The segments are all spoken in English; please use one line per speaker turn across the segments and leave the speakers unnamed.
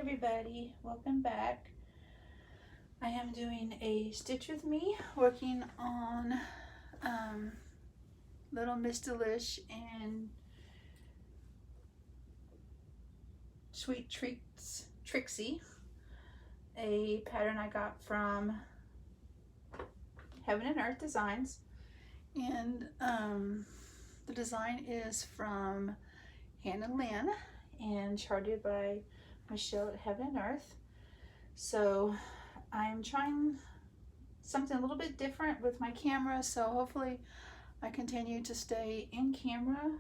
everybody, welcome back. I am doing a stitch with me, working on Little Miss Delish and Sweet Treats Trixie, a pattern I got from Heaven and Earth Designs, and the design is from Hannah Lynn and charted by Michelle at Heaven and Earth. So I'm trying something a little bit different with my camera, so hopefully I continue to stay in camera.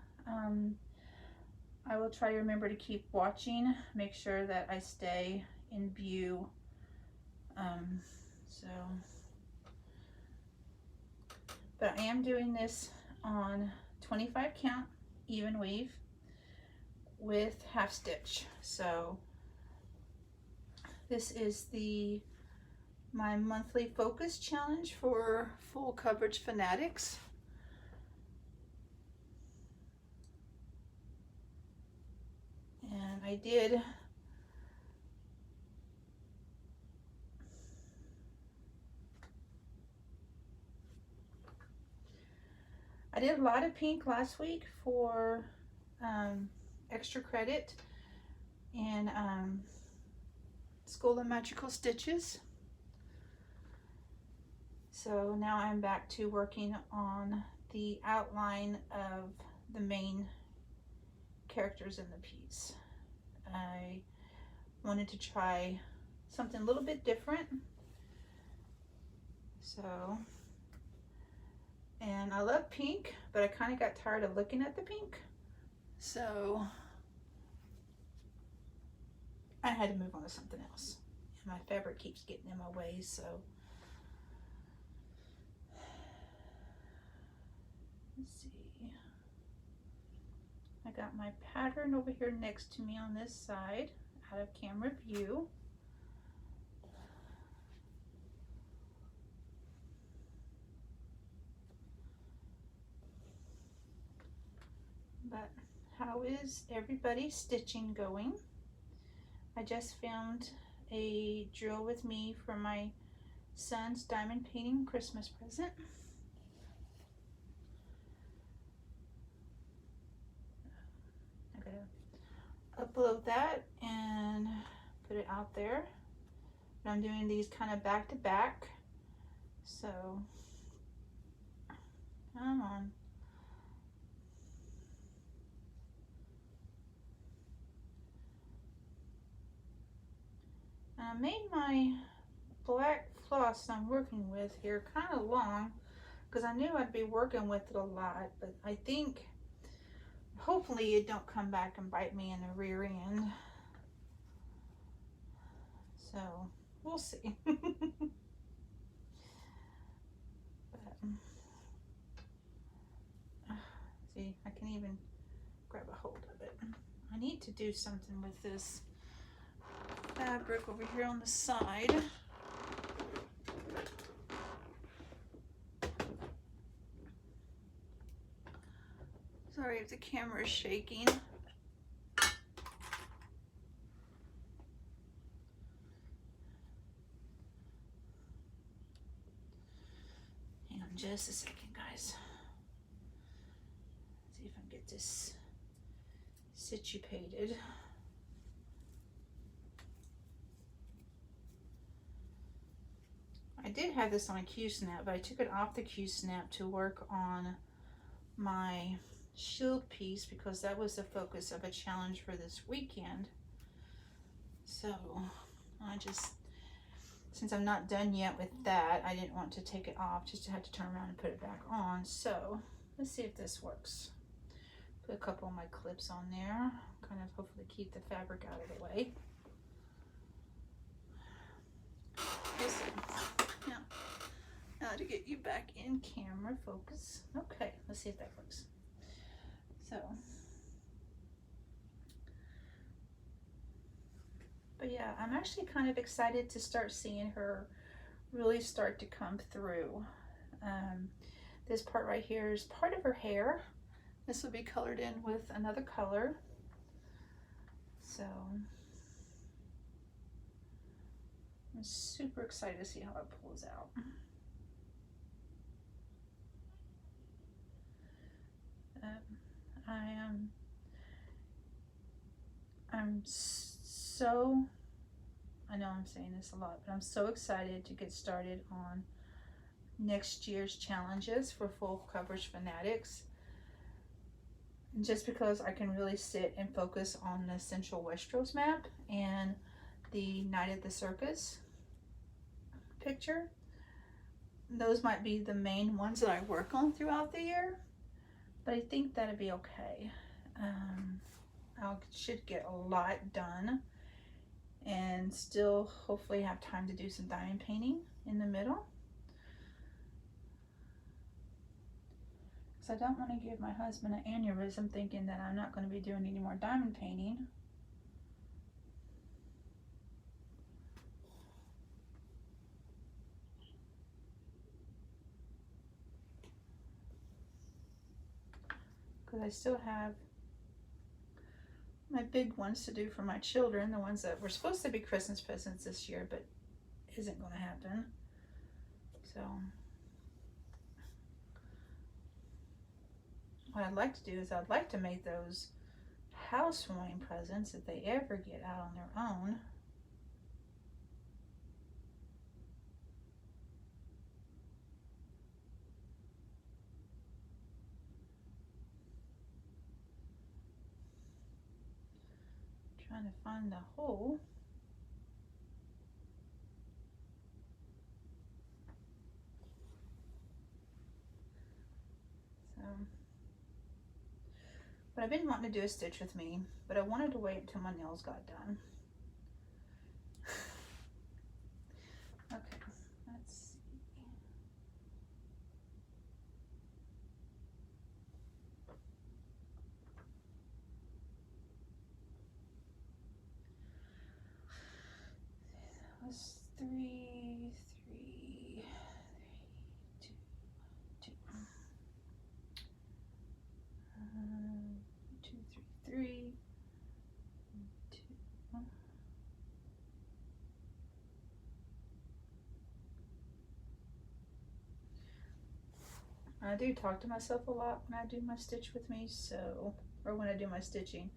I will try to remember to keep watching, make sure that I stay in view. But I am doing this on 25 count even weave with half stitch. So this is my monthly focus challenge for full coverage fanatics. And I did a lot of pink last week for extra credit in School of Magical Stitches. So now I'm back to working on the outline of the main characters in the piece. I wanted to try something a little bit different. So, and I love pink, but I kind of got tired of looking at the pink. So I had to move on to something else. And my fabric keeps getting in my way, so. Let's see. I got my pattern over here next to me on this side, out of camera view. But how is everybody's stitching going? I just found a drill with me for my son's diamond painting Christmas present. I gotta upload that and put it out there. But I'm doing these kind of back to back. So, come on. I made my black floss I'm working with here kind of long because I knew I'd be working with it a lot, but I think hopefully it don't come back and bite me in the rear end. So we'll see. But, see, I can even grab a hold of it. I need to do something with this fabric over here on the side. Sorry if the camera is shaking. Hang on just a second, guys. See if I can get this situated. I did have this on a Q-snap, but I took it off the Q-snap to work on my shield piece because that was the focus of a challenge for this weekend. So I just, since I'm not done yet with that, I didn't want to take it off just to have to turn around and put it back on. So let's see if this works. Put a couple of my clips on there, kind of hopefully keep the fabric out of the way. Now to get you back in camera focus. Okay, let's see if that works. So, but yeah, I'm actually kind of excited to start seeing her really start to come through. This part right here is part of her hair. This will be colored in with another color. So I'm super excited to see how it pulls out. I'm so, I know I'm saying this a lot, but I'm so excited to get started on next year's challenges for full coverage fanatics, just because I can really sit and focus on the Central Westeros map and the Night at the Circus picture. Those might be the main ones that I work on throughout the year, but I think that'd be okay. I should get a lot done and still hopefully have time to do some diamond painting in the middle. Because I don't want to give my husband an aneurysm thinking that I'm not going to be doing any more diamond painting. Because I still have my big ones to do for my children, the ones that were supposed to be Christmas presents this year, but isn't going to happen. So what I'd like to do is I'd like to make those housewarming presents if they ever get out on their own. Trying to find the hole. So, but I've been wanting to do a stitch with me, but I wanted to wait until my nails got done. Okay, let's see. That was 3, 3, 2, 2. 2, 3, 3, 2. I do talk to myself a lot when I do my stitch with me, so, or when I do my stitching,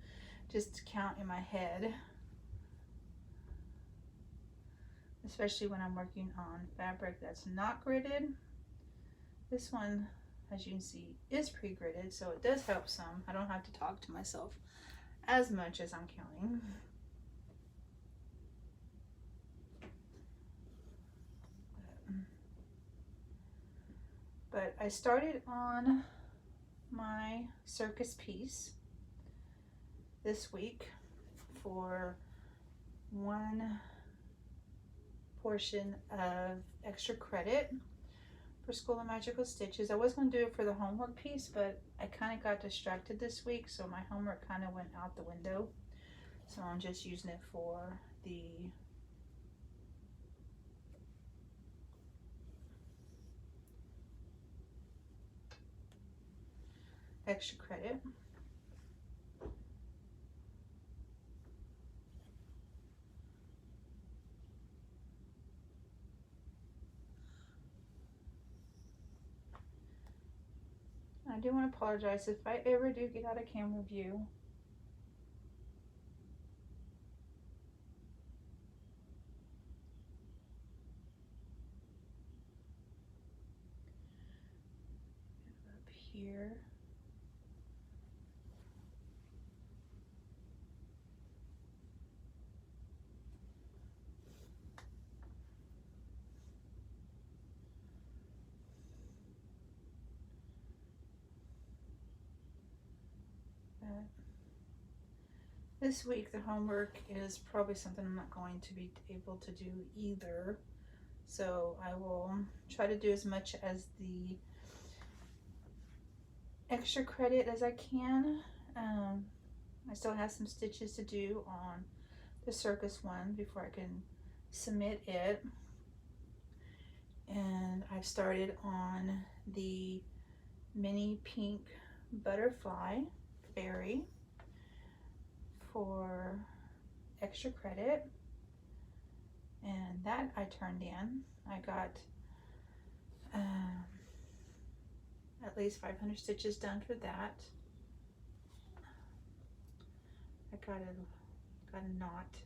just to count in my head, especially when I'm working on fabric that's not gridded. This one, as you can see, is pre-gridded, so it does help some. I don't have to talk to myself as much as I'm counting. But I started on my circus piece this week for one portion of extra credit for School of Magical Stitches. I was going to do it for the homework piece, but I kind of got distracted this week, so my homework kind of went out the window. So I'm just using it for the extra credit. I do want to apologize if I ever do get out of camera view. Up here. This week the homework is probably something I'm not going to be able to do either. So I will try to do as much as the extra credit as I can. I still have some stitches to do on the circus one before I can submit it. And I've started on the mini pink butterfly fairy for extra credit. and that I turned in. I got at least 500 stitches done for that. I got a knot.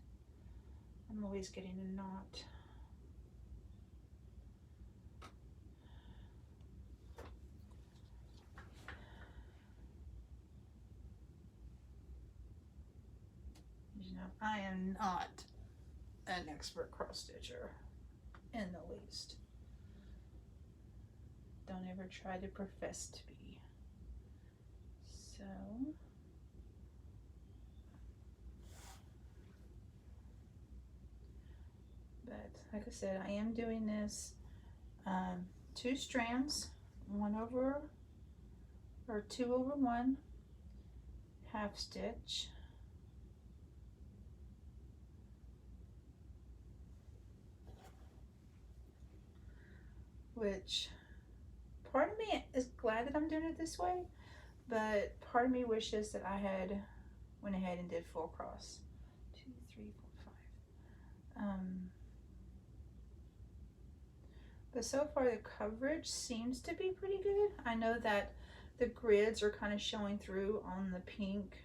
I'm always getting a knot. You know, I am not an expert cross stitcher in the least. Don't ever try to profess to be. So but like I said, I am doing this 2 strands, 2 over 1 half stitch, which part of me is glad that I'm doing it this way, but part of me wishes that I had went ahead and did full cross. 2, 3, 4, 5. But so far the coverage seems to be pretty good. I know that the grids are kind of showing through on the pink,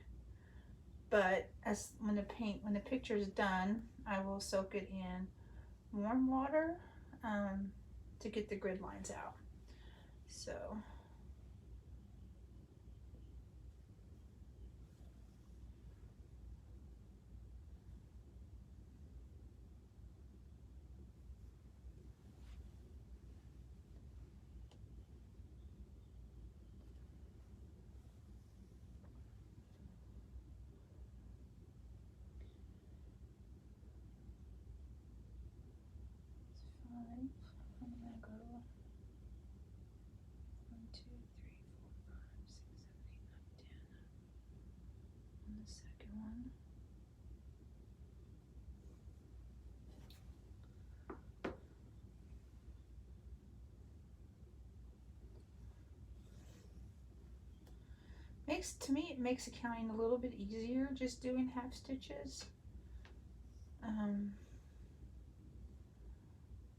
but when the picture is done, I will soak it in warm water to get the grid lines out. So I'm gonna go 1, 2, 3, 4, 5, 6, 7, 8, 9, 10 on the second one. To me, it makes accounting a little bit easier just doing half stitches.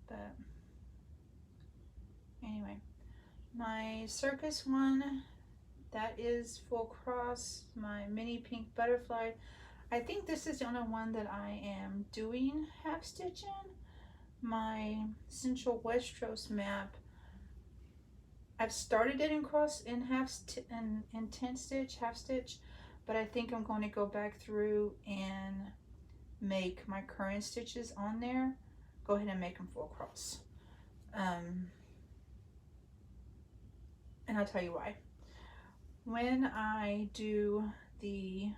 But anyway, my circus one, that is full cross. My mini pink butterfly, I think this is the only one that I am doing half stitch in. My Central Westeros map, I've started it in in 10 stitch, half stitch, but I think I'm going to go back through and make my current stitches on there, go ahead and make them full cross. And I'll tell you why. When I do the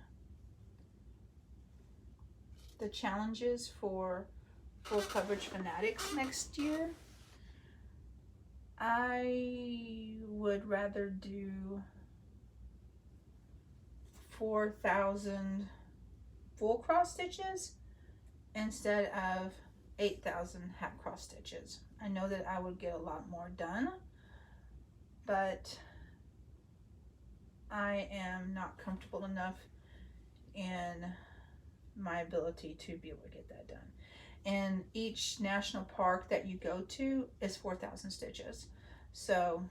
challenges for Full Coverage Fanatics next year, I would rather do 4,000 full cross stitches instead of 8,000 half cross stitches. I know that I would get a lot more done, but I am not comfortable enough in my ability to be able to get that done. And each national park that you go to is 4,000 stitches. So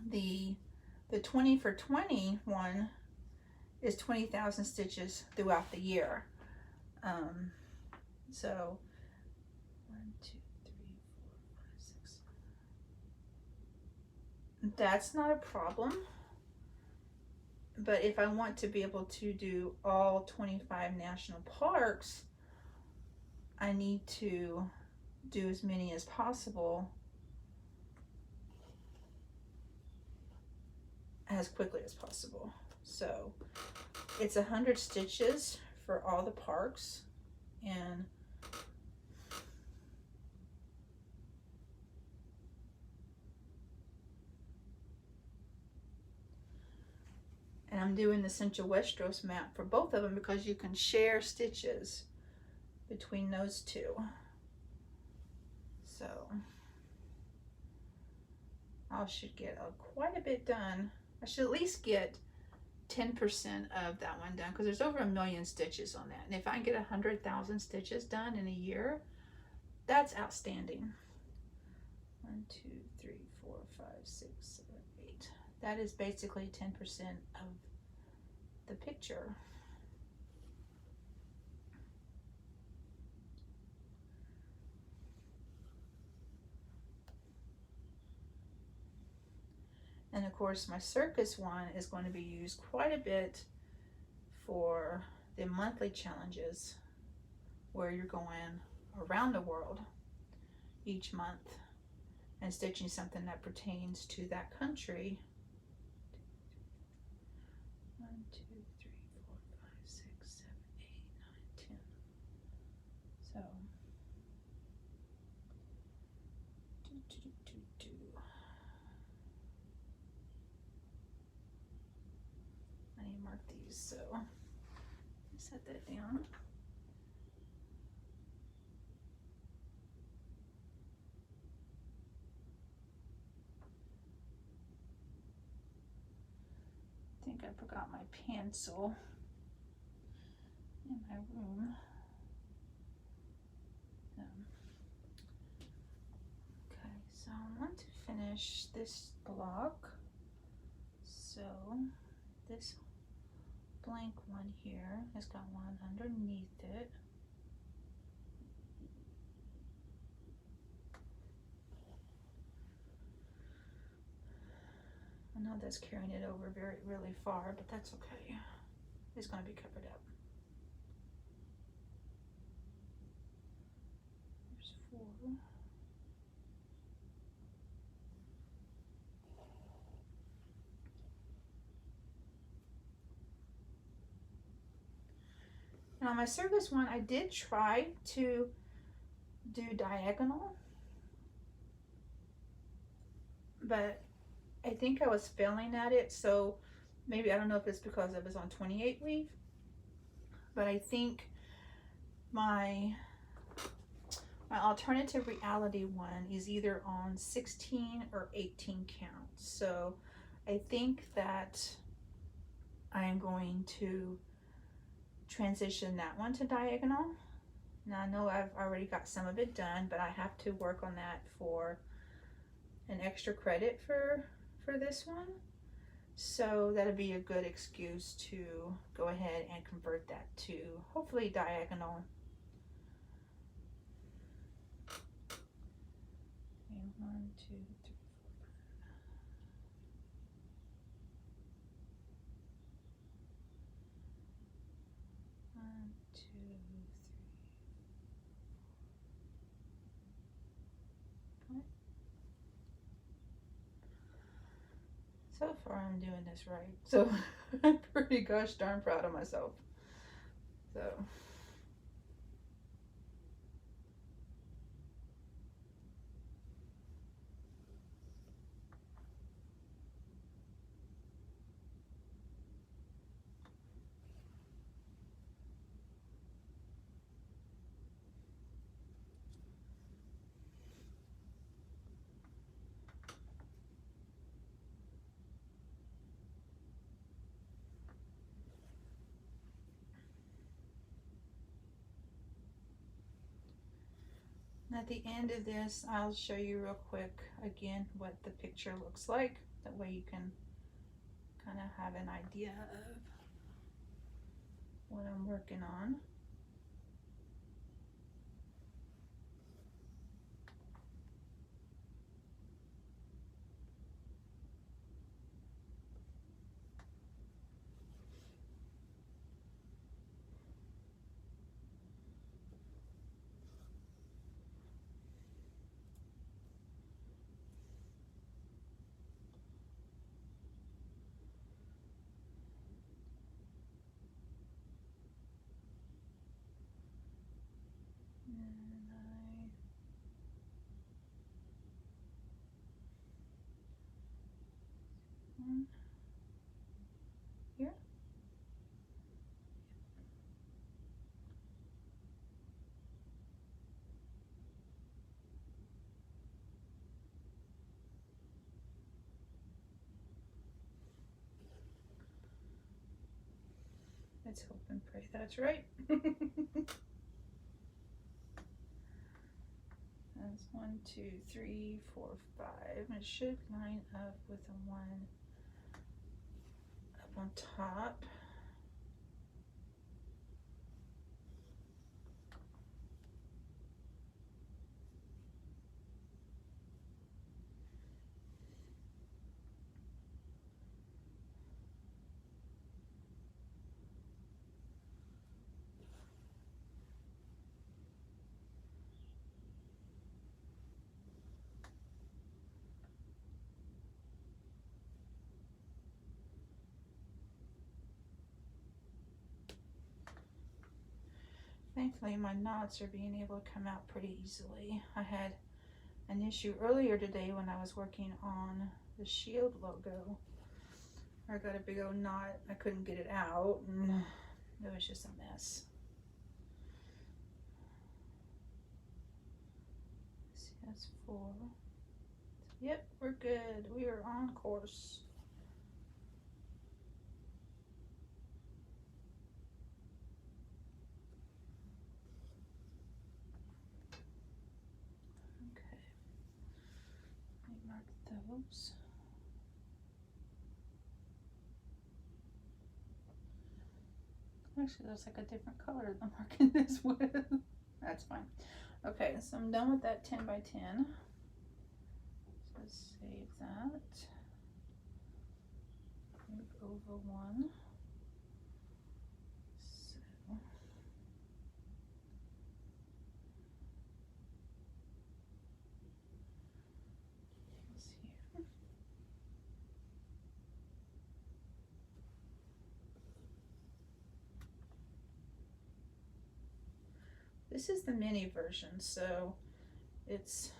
the 20 for 20 one is 20,000 stitches throughout the year. So 1, 2, 3, 4, 5, 6. That's not a problem. But if I want to be able to do all 25 national parks, I need to do as many as possible as quickly as possible. So it's 100 stitches for all the parks, and I'm doing the Central Westeros map for both of them because you can share stitches between those two. So I should get quite a bit done. I should at least get 10% of that one done because there's over 1 million stitches on that. And if I can get 100,000 stitches done in a year, That's outstanding. 1, 2, 3, 4, 5, 6, 7, 8. That is basically 10% of the picture. And of course my circus one is going to be used quite a bit for the monthly challenges where you're going around the world each month and stitching something that pertains to that country. 1, 2, 3, 4, 5, 6, 7, 8, 9, 10. So I need to mark these, so set that down. I think I forgot my pencil in my room. Okay, so I want to finish this block. So this blank one here has got one underneath it. I know that's carrying it over really far, but that's okay. It's going to be covered up. There's 4. And on my circus one, I did try to do diagonal, but I think I was failing at it. So maybe, I don't know if it's because I was on 28 weave, but I think my alternative reality one is either on 16 or 18 count. So I think that I am going to transition that one to diagonal. Now I know I've already got some of it done, but I have to work on that for an extra credit for this one. So that'll be a good excuse to go ahead and convert that to hopefully diagonal. Okay, 1, 2, 3, 4, 5. 1, 2, 3, 4, 5. So far I'm doing this right. So I'm pretty gosh darn proud of myself. So at the end of this, I'll show you real quick again what the picture looks like. That way you can kind of have an idea of what I'm working on. Here. Let's hope and pray that's right. That's 1, 2, 3, 4, 5. And it should line up with the one up on top. Thankfully, my knots are being able to come out pretty easily. I had an issue earlier today when I was working on the shield logo. I got a big old knot. I couldn't get it out, and it was just a mess. Let's see, that's 4. Yep, we're good. We are on course. Okay. Let me mark those. Actually, looks like a different color than I'm marking this with. That's fine. Okay, so I'm done with that 10 by 10. So save that. Move over 1. So let's see here. This is the mini version, so it's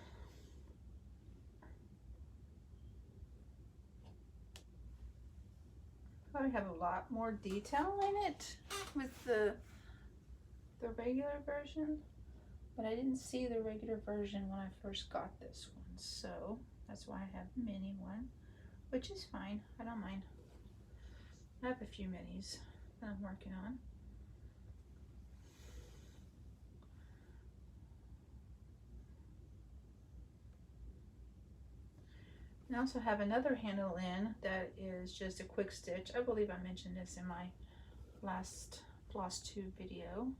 probably have a lot more detail in it with the regular version, but I didn't see the regular version when I first got this one, so that's why I have mini one, which is fine. I don't mind. I have a few minis that I'm working on. I also have another handle in that is just a quick stitch. I believe I mentioned this in my last FlossTube video.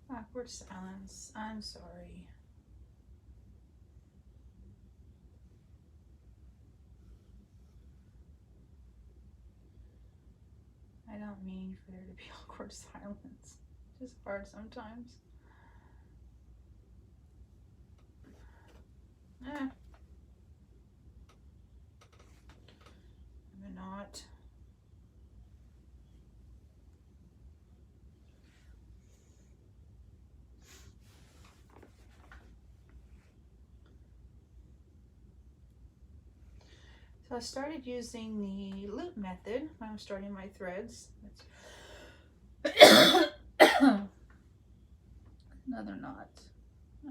Awkward silence. I'm sorry. I don't mean for there to be awkward silence. It's just hard sometimes. I'm not. So I started using the loop method when I'm starting my threads. Another knot.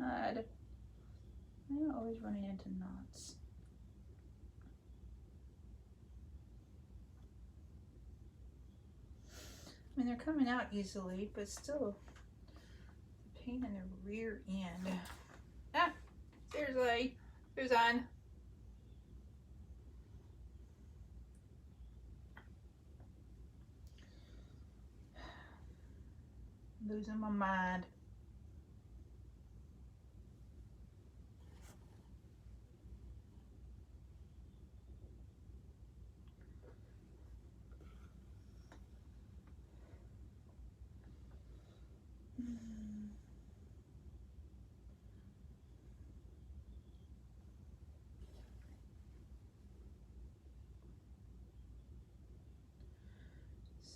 I'm always running into knots. I mean, they're coming out easily, but still the pain in the rear end. Ah, seriously, who's on? Losing my mind.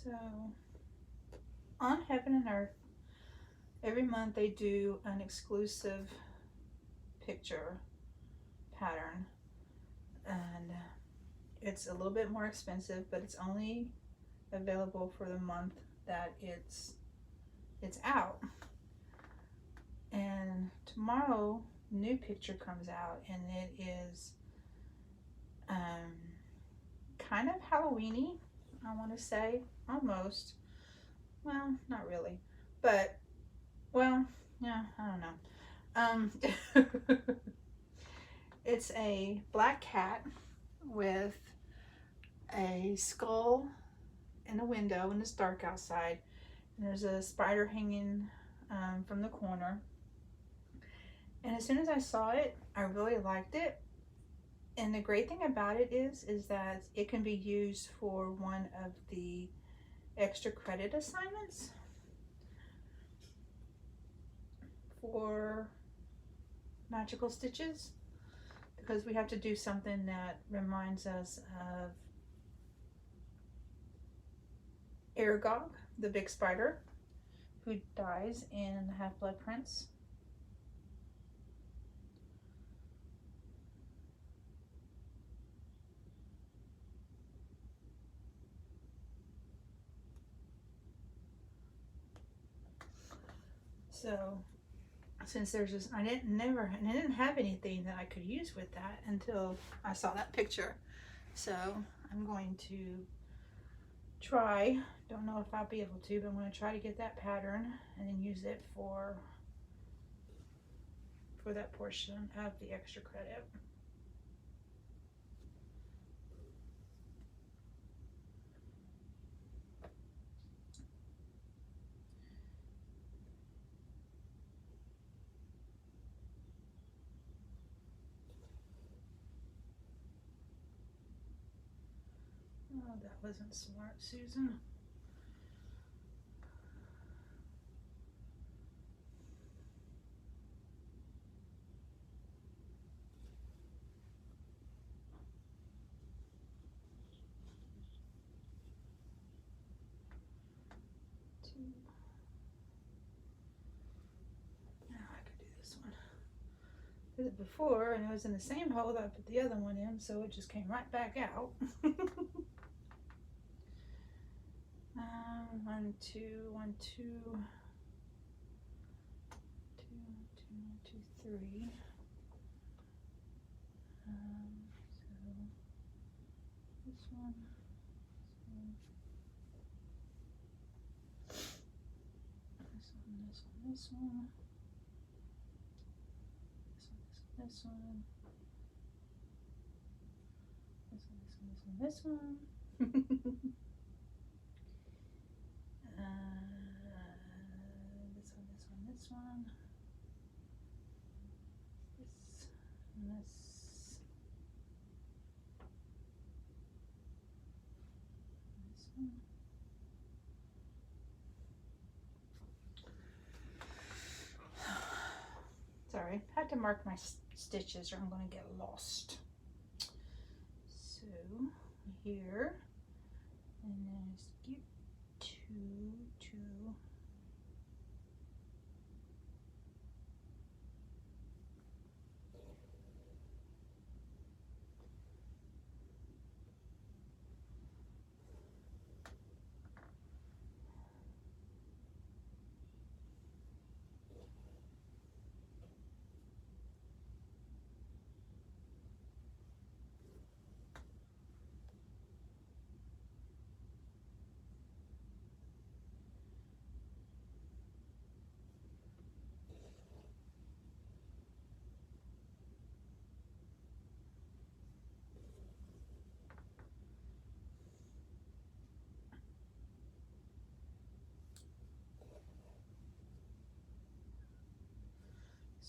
So, on Heaven and Earth, every month they do an exclusive picture pattern, and it's a little bit more expensive, but it's only available for the month that it's out. And tomorrow, new picture comes out, and it is kind of Halloweeny, I want to say, almost. Well, not really, but well, yeah, I don't know. It's a black cat with a skull in a window, and it's dark outside, and there's a spider hanging from the corner. And as soon as I saw it, I really liked it. And the great thing about it is that it can be used for one of the extra credit assignments for magical stitches, because we have to do something that reminds us of Aragog, the big spider who dies in the Half-Blood Prince. So since there's this, I didn't have anything that I could use with that until I saw that picture. So I'm going to try, don't know if I'll be able to, but I'm going to try to get that pattern and then use it for that portion of the extra credit. Oh, that wasn't smart, Susan. Now I could do this one. Did it before, and it was in the same hole that I put the other one in, so it just came right back out. 1, 2, 1, 2, 2, 2, 2, 3. So this one, this one, this one, this one, this one, this one, this one, this one, this one. This one, this one, this one. This and this. This one. Sorry, I had to mark my stitches or I'm going to get lost. So here, and then skip 2, 2.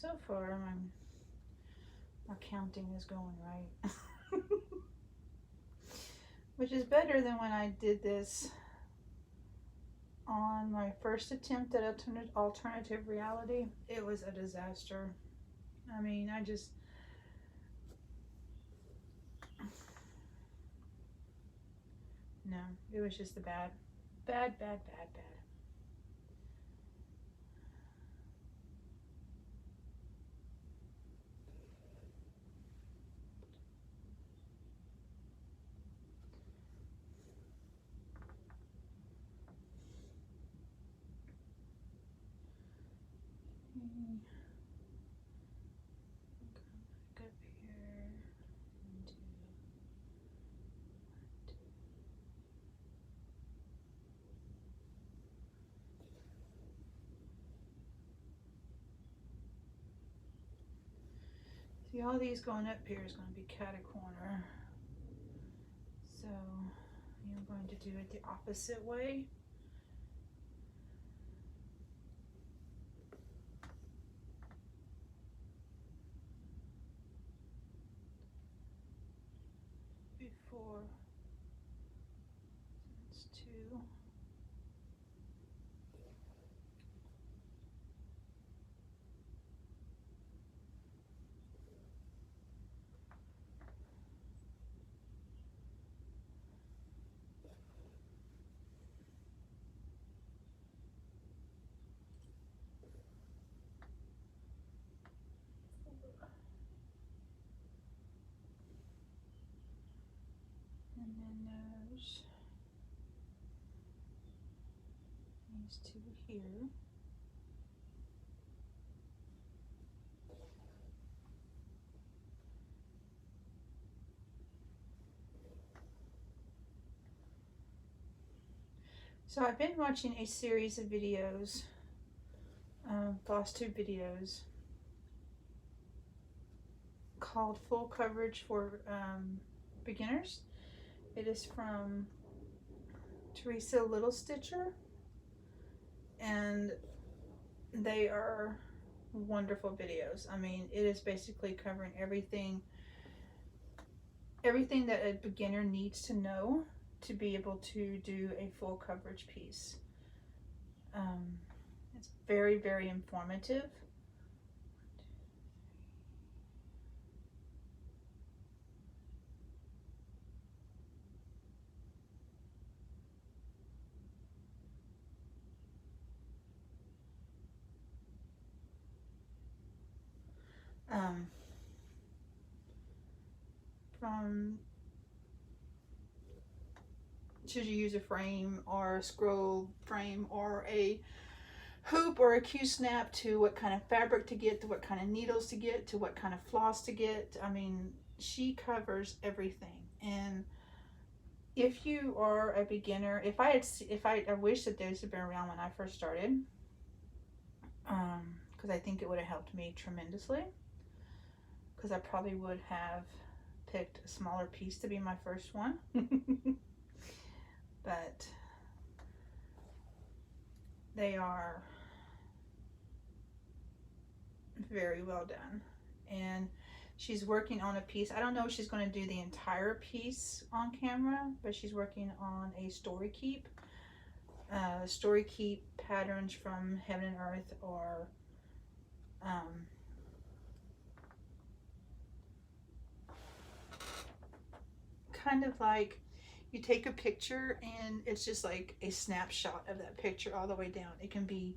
So far, my counting is going right. Which is better than when I did this on my first attempt at alternative reality. It was a disaster. I mean, no, it was just bad. Bad. Go back up here and do 1, 2. See, all these going up here is going to be cat a corner. So I'm going to do it the opposite way. Before, so that's 2. And then these 2 here. So I've been watching a series of videos, FlossTube videos, called Full Coverage for Beginners. It is from Trixie Little Stitcher, and they are wonderful videos. I mean, it is basically covering everything that a beginner needs to know to be able to do a full coverage piece. It's very, very informative. From should you use a frame or a scroll frame or a hoop or a Q-snap, to what kind of fabric to get, to what kind of needles to get, to what kind of floss to get. I mean, she covers everything. And if you are a beginner, I wish that those had been around when I first started, because I think it would have helped me tremendously, because I probably would have picked a smaller piece to be my first one. But they are very well done. And she's working on a piece. I don't know if she's going to do the entire piece on camera, but she's working on a story keep. Story keep patterns from Heaven and Earth, or kind of like you take a picture and it's just like a snapshot of that picture all the way down. It can be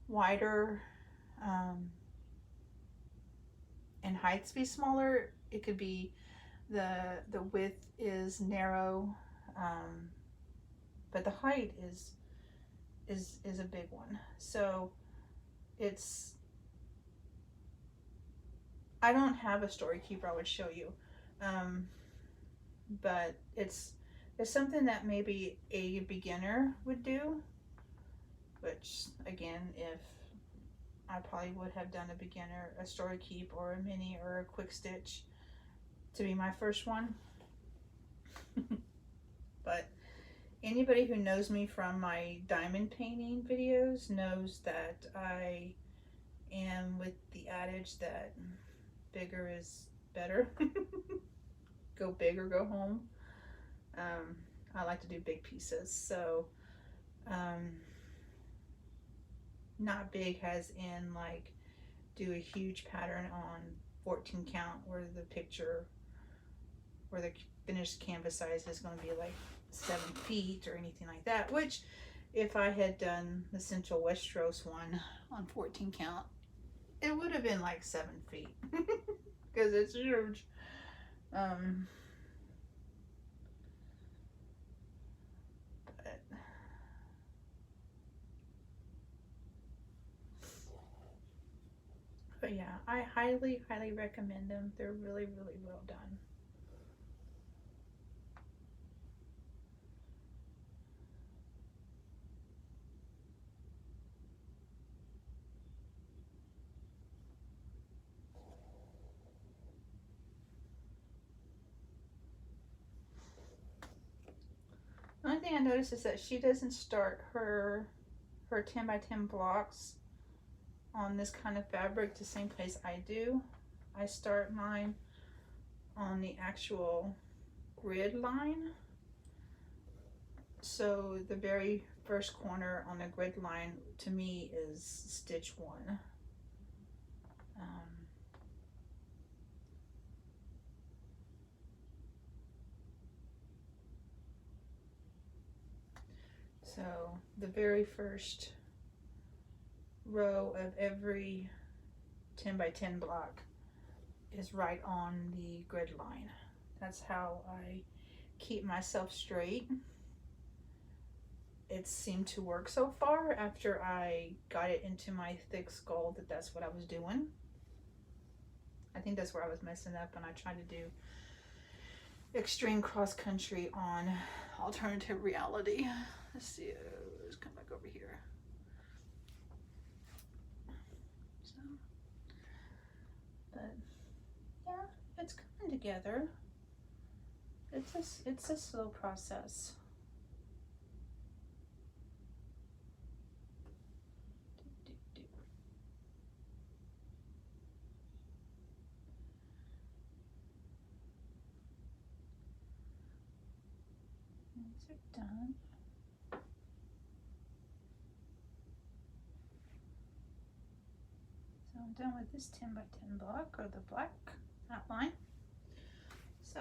wider and heights be smaller. It could be the width is narrow, but the height is a big one. So it's, I don't have a story keeper I would show you, but it's something that maybe a beginner would do, which again, if I probably would have done a story keep or a mini or a quick stitch to be my first one. But Anybody who knows me from my diamond painting videos knows that I am with the adage that bigger is better. Go big or go home. I like to do big pieces, so not big as in like do a huge pattern on 14 count where the picture or the finished canvas size is going to be like 7 feet or anything like that, which if I had done the Central Westeros one on 14 count, it would have been like 7 feet because it's huge. But yeah, I highly recommend them. They're really well done. The only thing I noticed is that she doesn't start her 10 by 10 blocks on this kind of fabric the same place I do. I start mine on the actual grid line. So the very first corner on the grid line to me is stitch 1. So the very first row of every 10 by 10 block is right on the grid line. That's how I keep myself straight. It seemed to work so far after I got it into my thick skull that that's what I was doing. I think that's where I was messing up when I tried to do extreme cross country on alternative reality. Let's see, let's come back over here. So, but yeah, it's coming together. It's a slow process. These are done. So I'm done with this 10 by 10 block or the black outline. So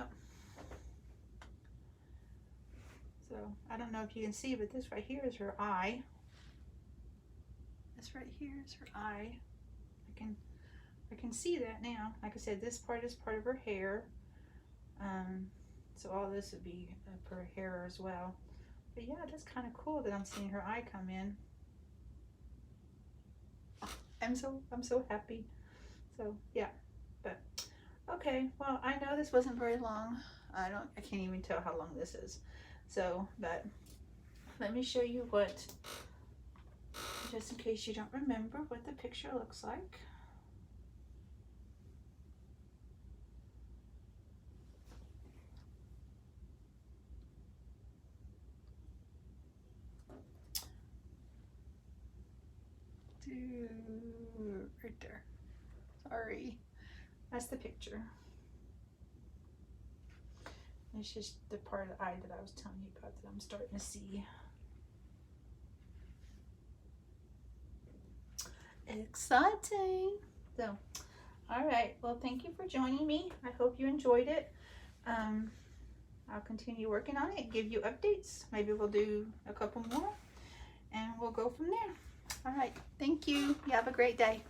I don't know if you can see, but this right here is her eye. This right here is her eye. I can see that now. Like I said, this part is part of her hair. So all this would be her hair as well. But yeah, that's kind of cool that I'm seeing her eye come in. I'm so happy. So yeah, but okay. Well, I know this wasn't very long. I can't even tell how long this is. So, but let me show you what, just in case you don't remember what the picture looks like. Right there. Sorry. That's the picture. It's just the part of the eye that I was telling you about that I'm starting to see. Exciting. So, all right. Well, thank you for joining me. I hope you enjoyed it. I'll continue working on it, give you updates. Maybe we'll do a couple more and we'll go from there. All right. Thank you. You have a great day.